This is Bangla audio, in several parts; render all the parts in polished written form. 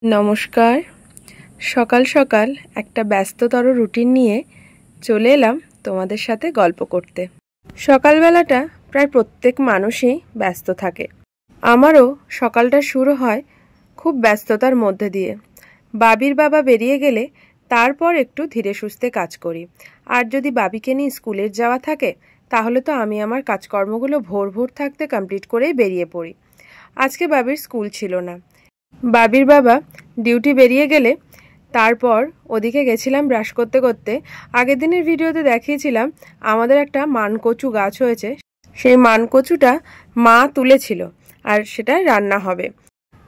নমস্কার। সকাল সকাল একটা ব্যস্ততর রুটিন নিয়ে চলে এলাম তোমাদের সাথে গল্প করতে। সকালবেলাটা প্রায় প্রত্যেক মানুষই ব্যস্ত থাকে। আমারও সকালটা শুরু হয় খুব ব্যস্ততার মধ্যে দিয়ে। বাবির বাবা বেরিয়ে গেলে তারপর একটু ধীরে সুস্থে কাজ করি। আর যদি বাবিকে নিয়ে স্কুলের যাওয়া থাকে তাহলে তো আমি আমার কাজকর্মগুলো ভোর ভোর থাকতে কমপ্লিট করেই বেরিয়ে পড়ি। আজকে বাবির স্কুল ছিল না। বাবির বাবা ডিউটি বেরিয়ে গেলে তারপর ওদিকে গেছিলাম ব্রাশ করতে করতে। আগের দিনের ভিডিওতে দেখিয়েছিলাম আমাদের একটা মানকচু গাছ হয়েছে, সেই মানকচুটা মা তুলেছিল আর সেটা রান্না হবে।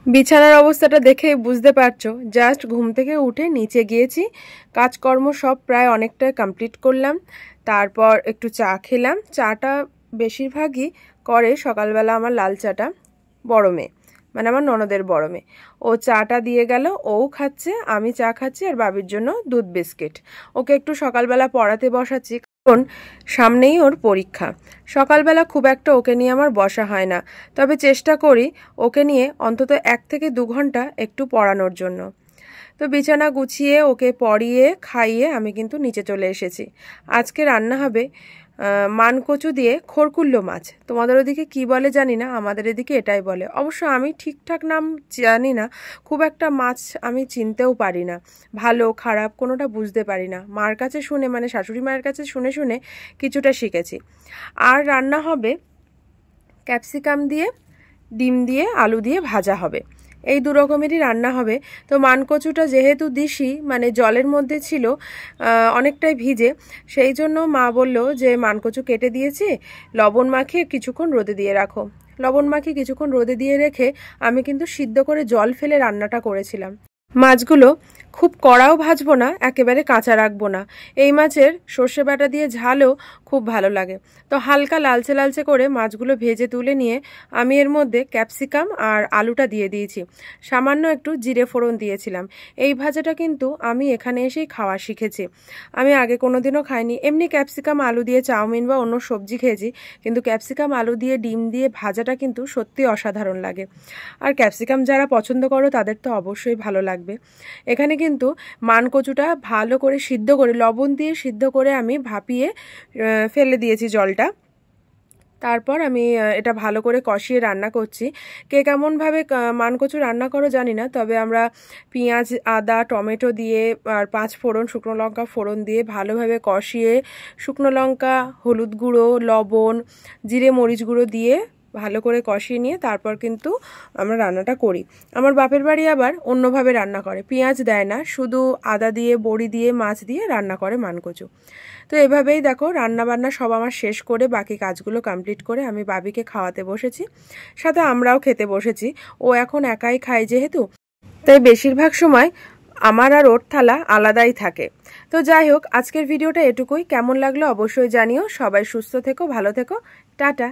বিছানার অবস্থাটা দেখে বুঝতে পারছো, জাস্ট ঘুম থেকে উঠে নিচে গিয়েছি, কাজকর্ম সব প্রায় অনেকটা কমপ্লিট করলাম। তারপর একটু চা খেলাম। চাটা বেশিরভাগই করে সকালবেলা আমার লাল চাটা বড় মেয়ে, মানে আমার ননদের বড় মেয়ে। ও চাটা দিয়ে গেল, ও খাচ্ছে, আমি চা খাচ্ছি আর বাবির জন্য দুধ বিস্কিট। ওকে একটু সকালবেলা পড়াতে বসাচ্ছি, কারণ সামনেই ওর পরীক্ষা। সকালবেলা খুব একটা ওকে নিয়ে আমার বসা হয় না, তবে চেষ্টা করি ওকে নিয়ে অন্তত 1 থেকে 2 ঘন্টা একটু পড়ানোর জন্য। তো বিছানা গুছিয়ে ওকে পড়িয়ে খাইয়ে আমি কিন্তু নিচে চলে এসেছি। আজকে রান্না হবে মানকচু দিয়ে খড়কুল্লো মাছ। তোমাদের ওদিকে কি বলে জানি না, আমাদের এদিকে এটাই বলে। অবশ্য আমি ঠিকঠাক নাম জানি না, খুব একটা মাছ আমি চিনতেও পারি না, ভালো খারাপ কোনোটা বুঝতে পারি না। মার কাছে শুনে, মানে শাশুড়ি মায়ের কাছে শুনে শুনে কিছুটা শিখেছি। আর রান্না হবে ক্যাপসিকাম দিয়ে, ডিম দিয়ে, আলু দিয়ে ভাজা হবে। এই 2 রকমেরই রান্না হবে। তো মানকচুটা যেহেতু দিশি, মানে জলের মধ্যে ছিল, অনেকটাই ভিজে, সেই জন্য মা বলল যে মানকচু কেটে দিয়েছি, লবণ মাখিয়ে কিছুক্ষণ রোদে দিয়ে রাখো। লবণ মাখিয়ে কিছুক্ষণ রোদে দিয়ে রেখে আমি কিন্তু সিদ্ধ করে জল ফেলে রান্নাটা করেছিলাম। মাছগুলো খুব কড়াও ভাজবো না, একেবারে কাঁচা রাখবো না। এই মাছের সর্ষে বাটা দিয়ে ঝালও খুব ভালো লাগে। তো হালকা লালচে লালচে করে মাছগুলো ভেজে তুলে নিয়ে আমি এর মধ্যে ক্যাপসিকাম আর আলুটা দিয়ে দিয়েছি। সামান্য একটু জিরে ফোড়ন দিয়েছিলাম। এই ভাজাটা কিন্তু আমি এখানে এসেই খাওয়া শিখেছি, আমি আগে কোনোদিনও খাইনি। এমনি ক্যাপসিকাম আলু দিয়ে চাউমিন বা অন্য সবজি খেয়েছি, কিন্তু ক্যাপসিকাম আলু দিয়ে ডিম দিয়ে ভাজাটা কিন্তু সত্যি অসাধারণ লাগে। আর ক্যাপসিকাম যারা পছন্দ করো তাদের তো অবশ্যই ভালো লাগবে। এখানে কিন্তু মানকচুটা ভালো করে সিদ্ধ করে, লবণ দিয়ে সিদ্ধ করে আমি ভাপিয়ে ফেলে দিয়েছি জলটা। তারপর আমি এটা ভালো করে কষিয়ে রান্না করছি। কে কেমনভাবে মানকচু রান্না করো জানি না, তবে আমরা পেঁয়াজ, আদা, টমেটো দিয়ে আর 5 ফোড়ন, শুকনো লঙ্কা ফোড়ন দিয়ে ভালোভাবে কষিয়ে শুকনো লঙ্কা, হলুদ গুঁড়ো, লবণ, জিরে মরিচ গুঁড়ো দিয়ে ভালো করে কষিয়ে নিয়ে তারপর কিন্তু আমরা রান্নাটা করি। আমার বাপের বাড়ি আবার অন্যভাবে রান্না করে, পেঁয়াজ দেয় না, শুধু আদা দিয়ে, বড়ি দিয়ে, মাছ দিয়ে রান্না করে মানকচু। তো এভাবেই দেখো রান্না বান্না সব আমার শেষ করে বাকি কাজগুলো কমপ্লিট করে আমি বাবিকে খাওয়াতে বসেছি, সাথে আমরাও খেতে বসেছি। ও এখন একাই খায় যেহেতু, তাই বেশিরভাগ সময় আমার আর ওর থালা আলাদাই থাকে। তো যাই হোক, আজকের ভিডিওটা এটুকুই। কেমন লাগলো অবশ্যই জানিও। সবাই সুস্থ থেকো, ভালো থেকো, টাটা।